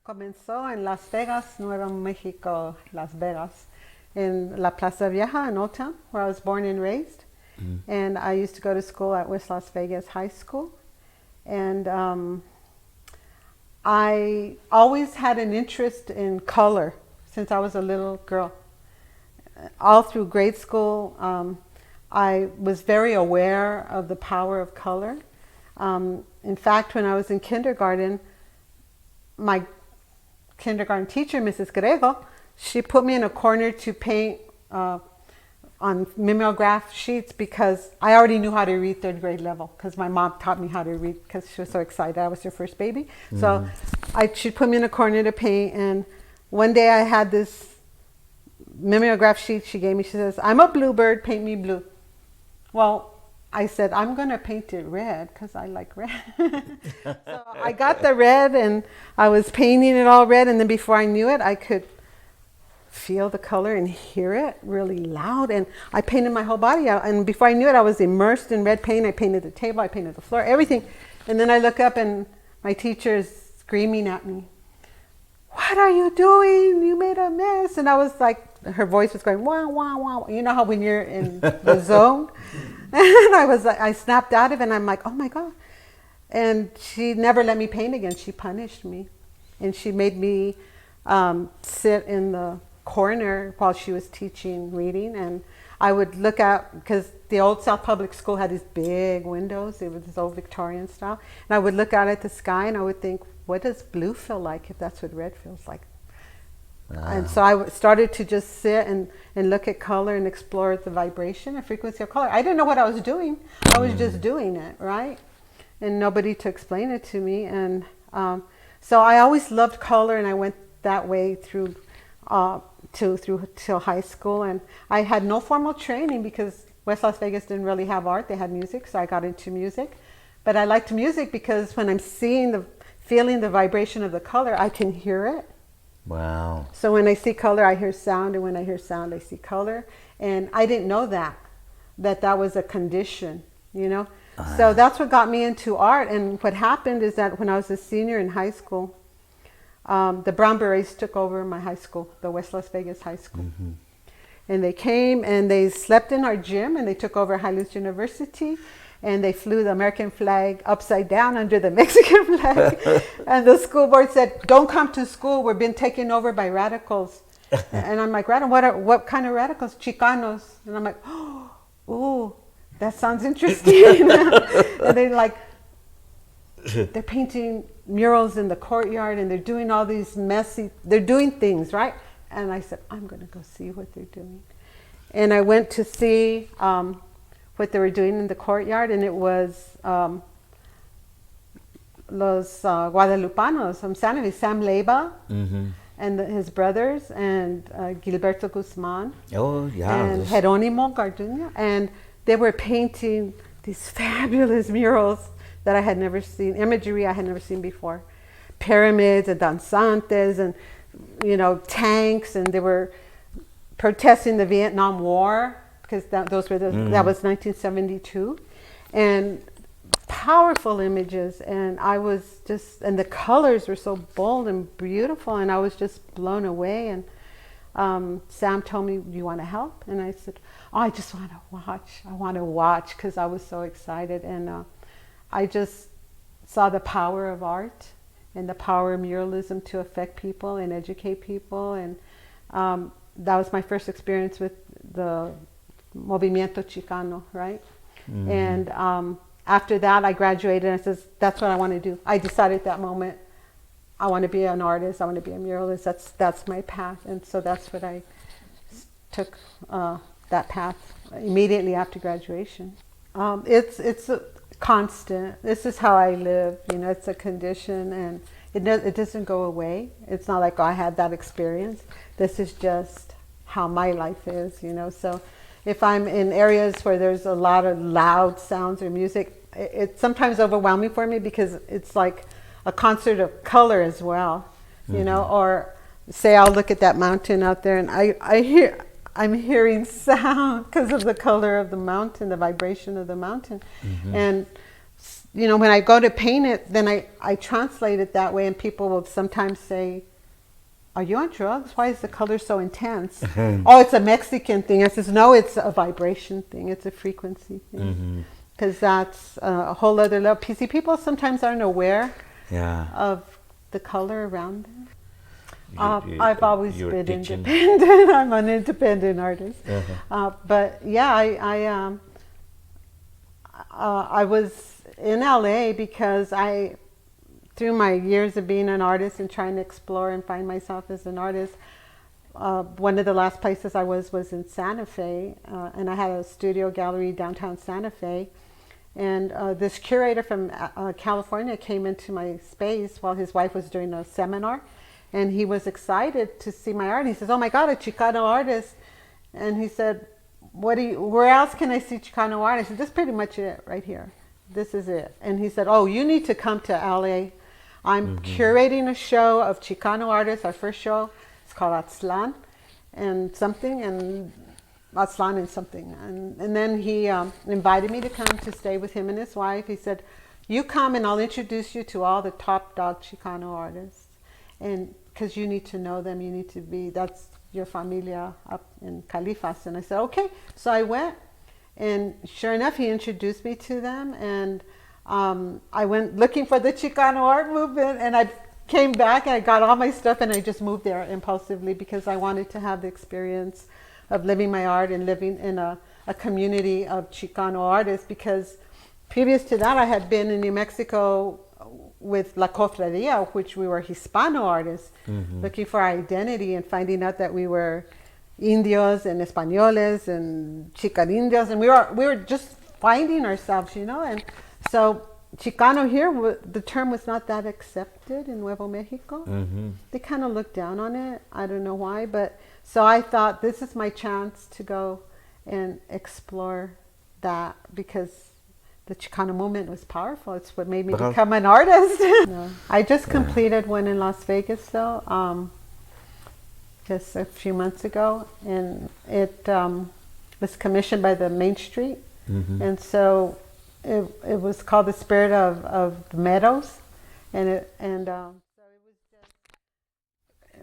Comenzó en Las Vegas, Nuevo Mexico, Las Vegas, in La Plaza Vieja in Old Town, where I was born and raised. And I used to go to school at West Las Vegas High School. And I always had an interest in color since I was a little girl. All through grade school, I was very aware of the power of color. In fact, when I was in kindergarten, my kindergarten teacher, Mrs. Grego, she put me in a corner to paint on mimeograph sheets because I already knew how to read third grade level because my mom taught me how to read because she was so excited I was her first baby. So she put me in a corner to paint, and one day I had this mimeograph sheet she gave me. She says, "I'm a bluebird, paint me blue." Well, I said, I'm going to paint it red because I like red. So I got the red and I was painting it all red, and then before I knew it, I could feel the color and hear it really loud, and I painted my whole body out, and before I knew it, I was immersed in red paint. I painted the table, I painted the floor, everything. And then I look up and my teacher is screaming at me, "What are you doing? You made a mess." And I was like, her voice was going wah wah wah. You know how when you're in the zone? And I snapped out of it, and I'm like, oh my God. And she never let me paint again. She punished me, and she made me sit in the corner while she was teaching reading. And I would look out, because the old South Public School had these big windows. It was this old Victorian style. And I would look out at the sky and I would think, what does blue feel like if that's what red feels like? And so I started to just sit and look at color and explore the vibration and frequency of color. I didn't know what I was doing. I was just doing it, right? And nobody to explain it to me. And so I always loved color, and I went that way through till high school. And I had no formal training because West Las Vegas didn't really have art. They had music, so I got into music. But I liked music because when I'm feeling the vibration of the color, I can hear it. Wow. So when I see color, I hear sound, and when I hear sound, I see color. And I didn't know that was a condition, you know? So that's what got me into art. And what happened is that when I was a senior in high school, the Brown Berets took over my high school, the West Las Vegas High School. And they came and they slept in our gym, and they took over High University. And they flew the American flag upside down under the Mexican flag. And the school board said, "Don't come to school. We're being taken over by radicals." And I'm like, what kind of radicals? Chicanos. And I'm like, "Ooh, that sounds interesting." And they're painting murals in the courtyard, and they're doing all these they're doing things, right? And I said, I'm going to go see what they're doing. And I went to see what they were doing in the courtyard, and it was Los Guadalupanos from San Luis, Sam Leyva, and his brothers, and Gilberto Guzman, and Jerónimo Garduño, and they were painting these fabulous murals that I had never seen, imagery I had never seen before, pyramids and danzantes, and tanks, and they were protesting the Vietnam War. Because that was 1972, and powerful images, and I was and the colors were so bold and beautiful, and I was just blown away. And Sam told me, "Do you want to help?" And I said, "Oh, I just want to watch. I want to watch," because I was so excited, and I just saw the power of art and the power of muralism to affect people and educate people, and that was my first experience with the Movimiento Chicano, right? And after that, I graduated, and I said, that's what I want to do. I decided at that moment, I want to be an artist. I want to be a muralist. That's my path. And so that's what I took, that path immediately after graduation. It's a constant. This is how I live. It's a condition, and it doesn't go away. It's not like, I had that experience. This is just how my life is, So if I'm in areas where there's a lot of loud sounds or music, it's sometimes overwhelming for me because it's like a concert of color as well, or say I'll look at that mountain out there, and I'm hearing sound because of the color of the mountain, the vibration of the mountain. And when I go to paint it, then I translate it that way, and people will sometimes say, "Are you on drugs? Why is the color so intense?" Oh, it's a Mexican thing. I says, no, it's a vibration thing. It's a frequency thing. Because that's a whole other level. See, people sometimes aren't aware of the color around them. I've always been independent. I'm an independent artist. But yeah, I was in LA because through my years of being an artist and trying to explore and find myself as an artist, one of the last places I was in Santa Fe, and I had a studio gallery downtown Santa Fe. And this curator from California came into my space while his wife was doing a seminar, and he was excited to see my art. He says, "Oh my God, a Chicano artist!" And he said, "Where else can I see Chicano art?" I said, "This is pretty much it right here. This is it." And he said, "Oh, you need to come to LA. I'm curating a show of Chicano artists. Our first show, it's called Aztlan and something, and Aztlan and something." And then he invited me to come to stay with him and his wife. He said, "You come and I'll introduce you to all the top dog Chicano artists. And because you need to know them, you need to that's your familia up in Califas." And I said, "Okay." So I went, and sure enough, he introduced me to them. And I went looking for the Chicano art movement, and I came back and I got all my stuff, and I just moved there impulsively because I wanted to have the experience of living my art and living in a community of Chicano artists, because previous to that I had been in New Mexico with La Cofradia, which we were Hispano artists, looking for identity and finding out that we were Indios and Españoles and Chicanindios, and we were just finding ourselves, and so Chicano here, the term was not that accepted in Nuevo Mexico. They kind of looked down on it. I don't know why, but so I thought, this is my chance to go and explore that, because the Chicano movement was powerful. It's what made me become an artist. No. I just completed one in Las Vegas, though, just a few months ago, and it was commissioned by the Main Street, and so it was called The Spirit of the Meadows, so it was just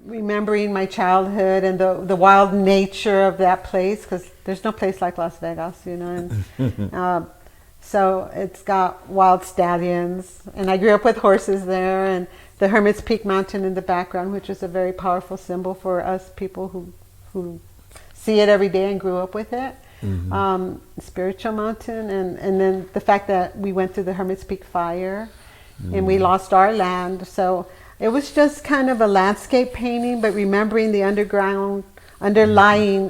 remembering my childhood and the wild nature of that place, because there's no place like Las Vegas, and so it's got wild stallions, and I grew up with horses there, and the Hermit's Peak Mountain in the background, which is a very powerful symbol for us people who see it every day and grew up with it. Spiritual mountain, and then the fact that we went through the Hermit's Peak fire and we lost our land. So it was just kind of a landscape painting, but remembering the underlying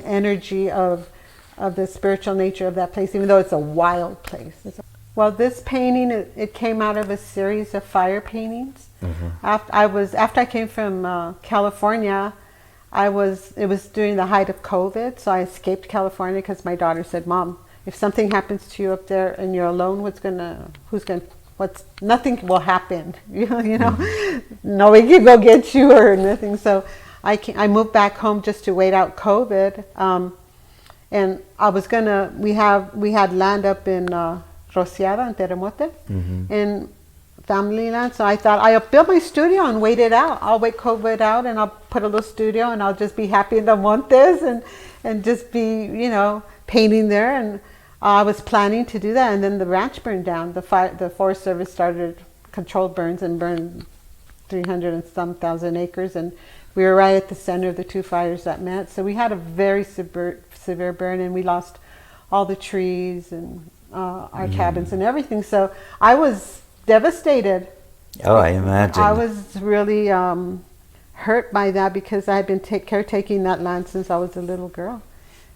energy of the spiritual nature of that place, even though it's a wild place. Well, this painting, it came out of a series of fire paintings. After I came from California, it was during the height of COVID, so I escaped California because my daughter said, "Mom, if something happens to you up there and you're alone, nothing will happen, nobody can go get you or nothing." So I moved back home just to wait out COVID, and we had land up in Rociada and Terremote, and family land. So I thought, I'll build my studio and wait it out. I'll wait COVID out, and I'll put a little studio, and I'll just be happy in the montes and just be, painting there. And I was planning to do that, and then the ranch burned down. The Forest Service started controlled burns and burned 300 and some thousand acres, and we were right at the center of the two fires that met. So we had a very severe burn, and we lost all the trees and our cabins and everything. So I was devastated. Oh, I imagine. I was really hurt by that, because I had been caretaking that land since I was a little girl.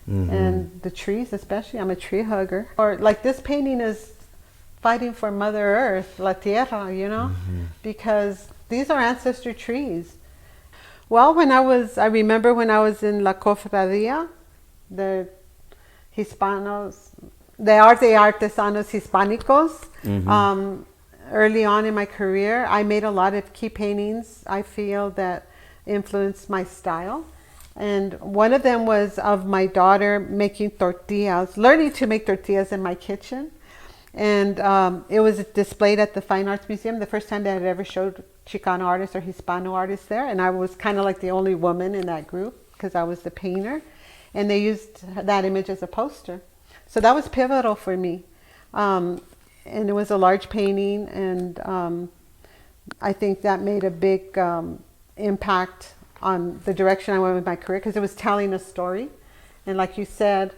And the trees, especially, I'm a tree hugger. Or like this painting is fighting for Mother Earth, La Tierra, because these are ancestor trees. Well, I remember when I was in La Cofradia, the Hispanos, the Arte Artesanos Hispánicos, early on in my career, I made a lot of key paintings I feel that influenced my style. And one of them was of my daughter making tortillas, learning to make tortillas in my kitchen. And it was displayed at the Fine Arts Museum, the first time that it ever showed Chicano artists or Hispano artists there. And I was kind of like the only woman in that group because I was the painter. And they used that image as a poster. So that was pivotal for me. And it was a large painting, and I think that made a big impact on the direction I went with my career, because it was telling a story. And like you said,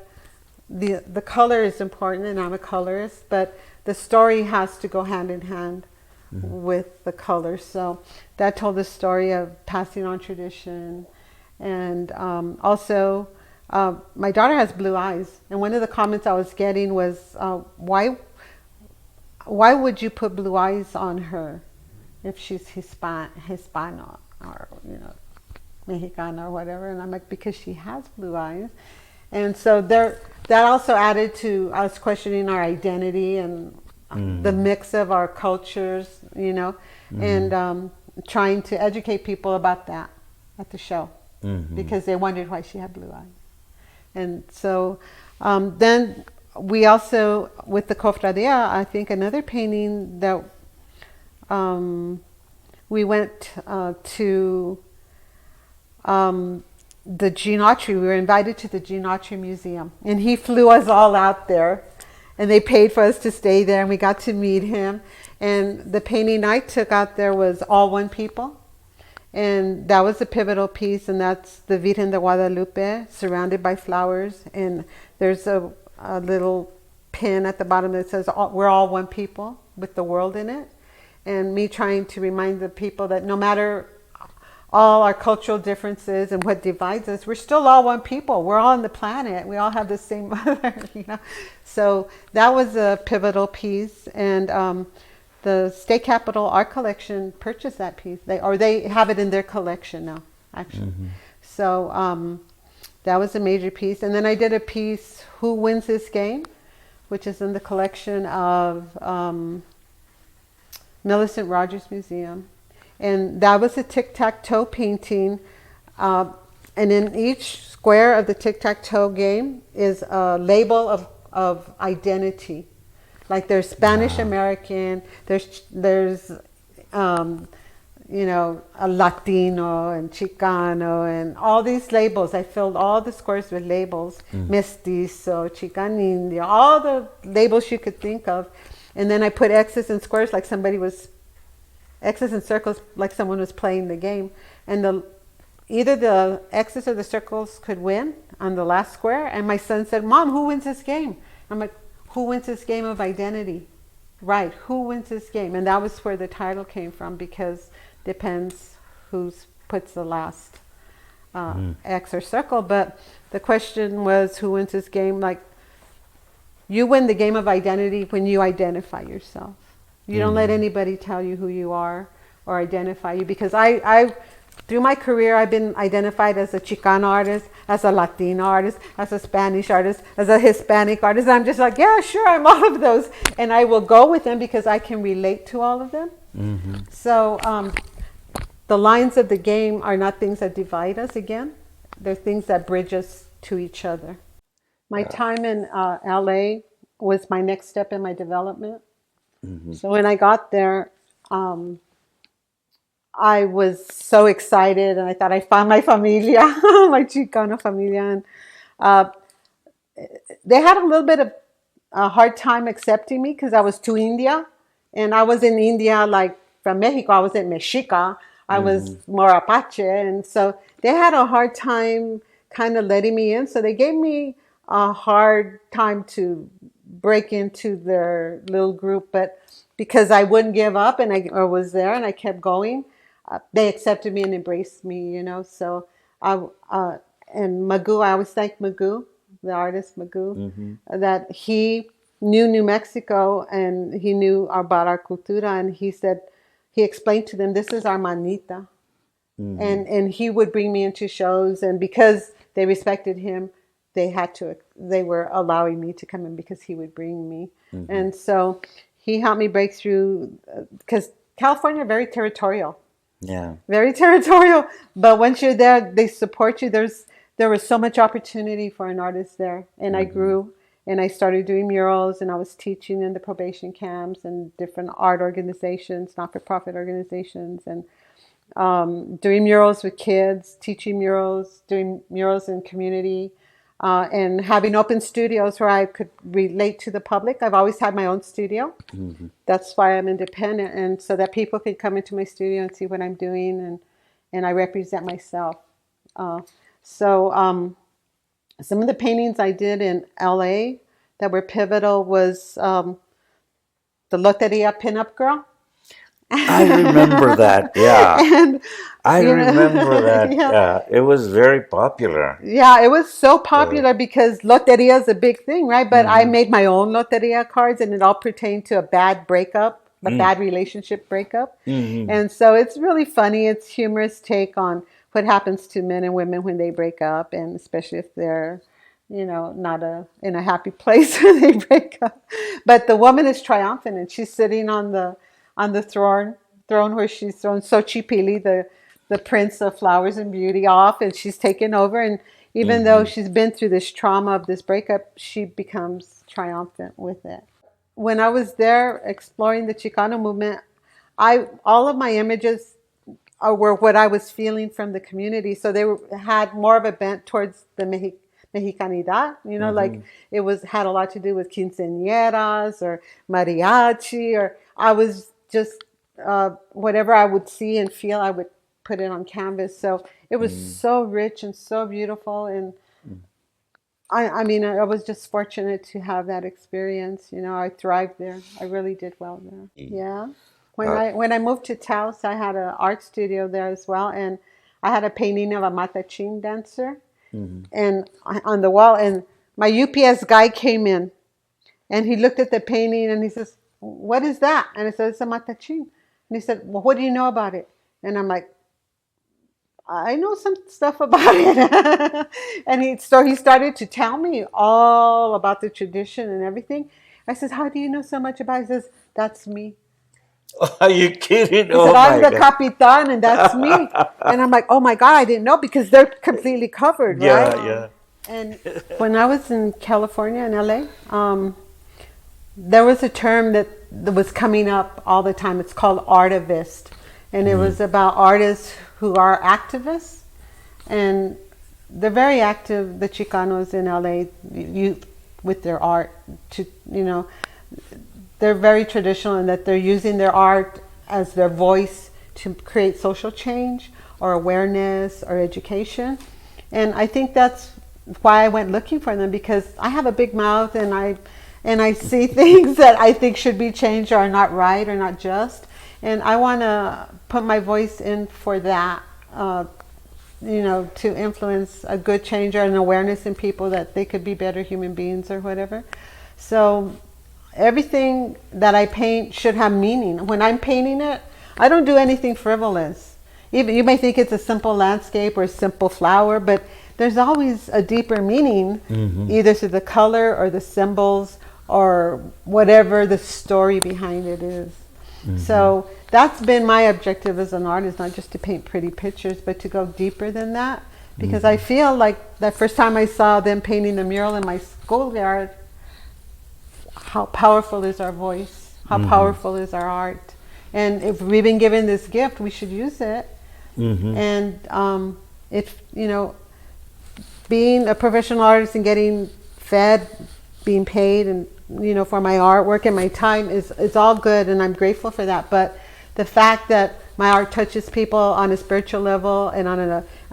the color is important, and I'm a colorist, but the story has to go hand in hand with the color. So that told the story of passing on tradition. And also, my daughter has blue eyes, and one of the comments I was getting was, why would you put blue eyes on her if she's Hispano or, Mexicana or whatever? And I'm like, because she has blue eyes. And so that also added to us questioning our identity and the mix of our cultures, and trying to educate people about that at the show, because they wondered why she had blue eyes. And so then we also, with the Cofradia, I think another painting that we went to the Gene Autry. We were invited to the Gene Autry Museum, and he flew us all out there, and they paid for us to stay there, and we got to meet him. And the painting I took out there was All One People, and that was a pivotal piece, and that's the Virgen de Guadalupe surrounded by flowers, and there's a little pin at the bottom that says, we're all one people, with the world in it. And me trying to remind the people that no matter all our cultural differences and what divides us, we're still all one people. We're all on the planet. We all have the same mother, So that was a pivotal piece. And the State Capitol Art Collection purchased that piece. They have it in their collection now, actually. So that was a major piece. And then I did a piece, Who Wins This Game?, which is in the collection of Millicent Rogers Museum. And that was a tic-tac-toe painting. And in each square of the tic-tac-toe game is a label of identity. Like there's Spanish American, there's a Latino and Chicano and all these labels. I filled all the squares with labels, Mestizo, Chicanindio, all the labels you could think of. And then I put X's and squares like X's and circles like someone was playing the game. And either the X's or the circles could win on the last square. And my son said, Mom, who wins this game? I'm like, who wins this game of identity? Right, who wins this game? And that was where the title came from, because depends who puts the last X or circle. But the question was, who wins this game? Like, you win the game of identity when you identify yourself. You don't let anybody tell you who you are or identify you, because I through my career, I've been identified as a Chicano artist, as a Latino artist, as a Spanish artist, as a Hispanic artist. And I'm just like, yeah, sure, I'm all of those. And I will go with them because I can relate to all of them. So the lines of the game are not things that divide us again. They're things that bridge us to each other. My time in LA was my next step in my development. So when I got there, I was so excited, and I thought I found my familia, my Chicano familia. And they had a little bit of a hard time accepting me because I was too India. And I was in India, like from Mexico, I was in Mexica. I was more Apache. And so they had a hard time kind of letting me in. So they gave me a hard time to break into their little group. But because I wouldn't give up, and I was there and I kept going, they accepted me and embraced me, So and Magoo, I always thank Magoo, the artist Magoo, that he knew New Mexico and he knew about our cultura, and he said, he explained to them, this is our manita. And he would bring me into shows, and because they respected him, they were allowing me to come in because he would bring me. And so he helped me break through, because California, very territorial. Yeah. Very territorial. But once you're there, they support you. There was so much opportunity for an artist there. And I grew. and I started doing murals, and I was teaching in the probation camps and different art organizations, not-for-profit organizations, and doing murals with kids, teaching murals, doing murals in community, and having open studios where I could relate to the public. I've always had my own studio. That's why I'm independent, and so that people can come into my studio and see what I'm doing, and I represent myself. Uh, so some of the paintings I did in LA that were pivotal was the Loteria pinup girl. I remember that. Yeah, And I you remember know, that. yeah, It was very popular. yeah, it was so Uh, popular because loteria is a big thing, right? But I mhm, made my own loteria cards, and it all pertained to a bad breakup, a mm, bad relationship breakup. mhm, And so it's really funny. It's humorous take on what happens to men and women when they break up, and especially if they're, not in a happy place when they break up. But the woman is triumphant, and she's sitting on the throne where she's thrown Xochipilli, the prince of flowers and beauty, off, and she's taken over. And even though mhm, she's been through this trauma of this breakup, she becomes triumphant with it. When I was there exploring the Chicano movement, I all of my images were what I was feeling from the community. So had more of a bent towards the Mexicanidad, like mhm, it was had a lot to do with quinceañeras or mariachi, or I was just whatever I would see and feel, I would put it on canvas. So it was mm, so rich and so beautiful, and mm, I mean, I was just fortunate to have that experience. I thrived there. I really did well there. mm. Yeah. Uh, When I moved to Taos, I had an art studio there as well, and I had a painting of a matachín dancer, mhm. and on the wall. And my UPS guy came in, and he looked at the painting, and he says, "What is that?" And I said, "It's a matachín." And he said, "Well, what do you know about it?" And I'm like, I know some stuff about it. And he started to tell me all about the tradition and everything. I says, "How do you know so much about it?" He says, "That's me." Are you kidding? He said, Oh "I'm my the God. capitan, and that's me." And I'm like, "Oh my God, I didn't know," because they're completely covered, Yeah, right? yeah. And when I was in California, in LA, there was a term that was coming up all the time. It's called artivist. And it Mm, was about artists who are activists. And they're very active, the Chicanos in LA, with their art. They're very traditional in that they're using their art as their voice to create social change or awareness or education. And I think that's why I went looking for them, because I have a big mouth, and I see things that I think should be changed or are not right or not just. And I want to put my voice in for that, to influence a good change or an awareness in people that they could be better human beings or whatever. So everything that I paint should have meaning. When I'm painting it, I don't do anything frivolous. Even you may think it's a simple landscape or a simple flower, but there's always a deeper meaning, mhm, either through the color or the symbols or whatever the story behind it is. mhm, So that's been my objective as an artist, not just to paint pretty pictures, but to go deeper than that. Because I mhm, feel like that first time I saw them painting a mural in my schoolyard, how powerful is our voice? How mhm, powerful is our art? And if we've been given this gift, we should use it. mhm, And if, being a professional artist and getting fed, being paid, and for my artwork and my time is all good, and I'm grateful for that. But the fact that my art touches people on a spiritual level and on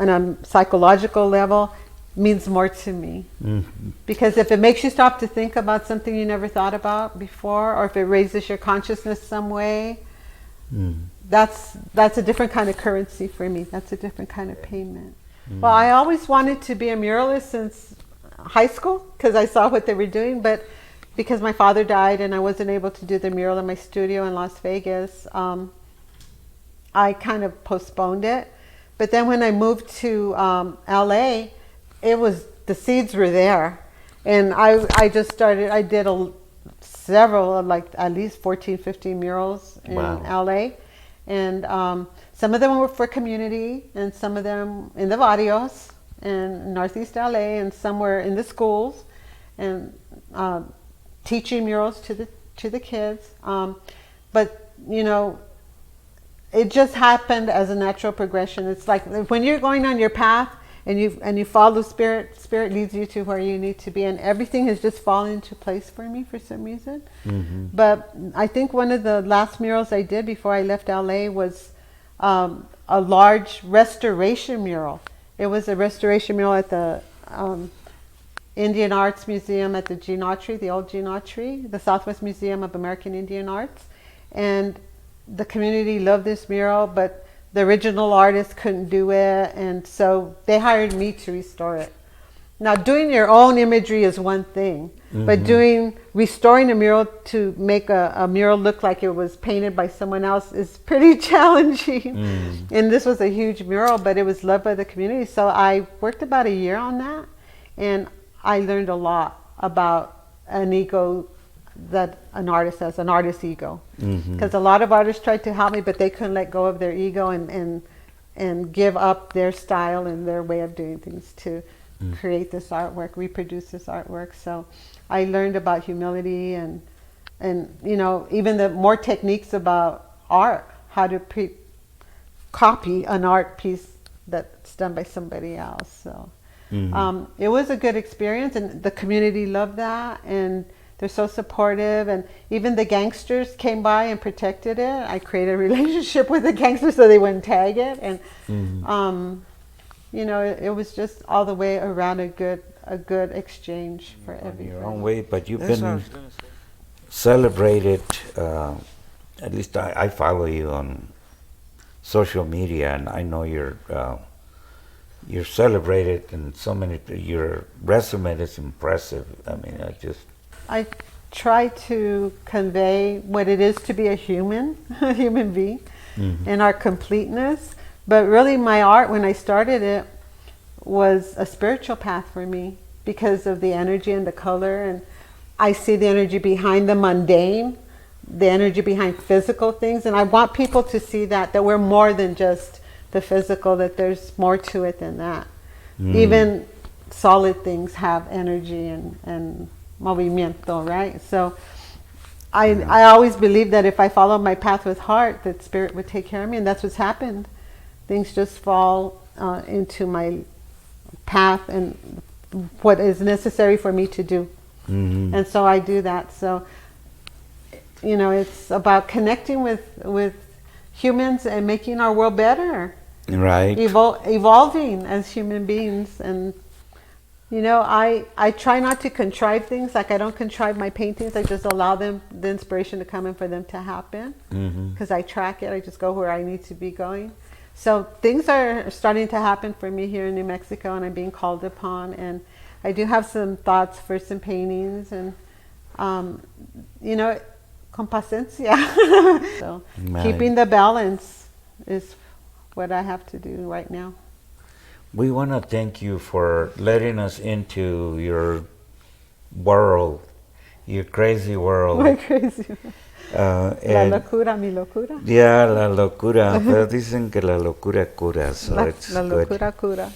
a psychological level means more to me. mhm, Because if it makes you stop to think about something you never thought about before, or if it raises your consciousness some way, mhm, that's a different kind of currency for me. That's a different kind of payment. Well, mhm, I always wanted to be a muralist since high school because I saw what they were doing, but because my father died and I wasn't able to do the mural in my studio in Las Vegas, I kind of postponed it. But then when I moved to LA, the seeds were there. And I just started, I did several, like at least 14, 15 murals in wow. LA. And some of them were for community, and some of them in the barrios in Northeast LA, and some were in the schools. and teaching murals to the kids. But you know, it just happened as a natural progression. It's like when you're going on your path and you follow spirit leads you to where you need to be, and everything has just fallen into place for me for some reason. Mm-hmm. But I think one of the last murals I did before I left LA was a large restoration mural. It was a restoration mural at the Indian Arts Museum at the Gene Autry, the old Gene Autry, the Southwest Museum of American Indian Arts. And the community loved this mural, but the original artist couldn't do it, and so they hired me to restore it. Now, doing your own imagery is one thing, but restoring a mural to make a mural look like it was painted by someone else is pretty challenging. And this was a huge mural, but it was loved by the community. So I worked about a year on that, and I learned a lot about an ego that an artist has, an artist ego. Because a lot of artists tried to help me, but they couldn't let go of their ego and give up their style and their way of doing things to create this artwork, reproduce this artwork. So I learned about humility and you know, even the more techniques about art, how to copy an art piece that's done by somebody else. So it was a good experience, and the community loved that, and they're so supportive, and even the gangsters came by and protected it. I created a relationship with the gangsters so they wouldn't tag it, and you know, it was just all the way around a good exchange for everybody. In your own way, but you've been celebrated. At least I follow you on social media, and I know you're celebrated in so many. Your resume is impressive. I mean, I try to convey what it is to be a human being, and our completeness. But really, my art, when I started it, was a spiritual path for me because of the energy and the color. And I see the energy behind the mundane, the energy behind physical things. And I want people to see that we're more than just the physical, that there's more to it than that. Even solid things have energy and movimiento, right? So I always believed that if I followed my path with heart, that spirit would take care of me, and that's what's happened. Things just fall into my path and what is necessary for me to do. And so I do that. So, you know, it's about connecting with humans and making our world better. Right. Evolving as human beings. And you know, I try not to contrive things. Like, I don't contrive my paintings. I just allow them, the inspiration to come in for them to happen. Because I track it. I just go where I need to be going. So things are starting to happen for me here in New Mexico, and I'm being called upon. And I do have some thoughts for some paintings. And, you know, con paciencia. So keeping the balance is what I have to do right now. We want to thank you for letting us into your world, your crazy world. My crazy world. La locura, mi locura. Yeah, la locura. Pero dicen que la locura cura, so it's La good. locura cura.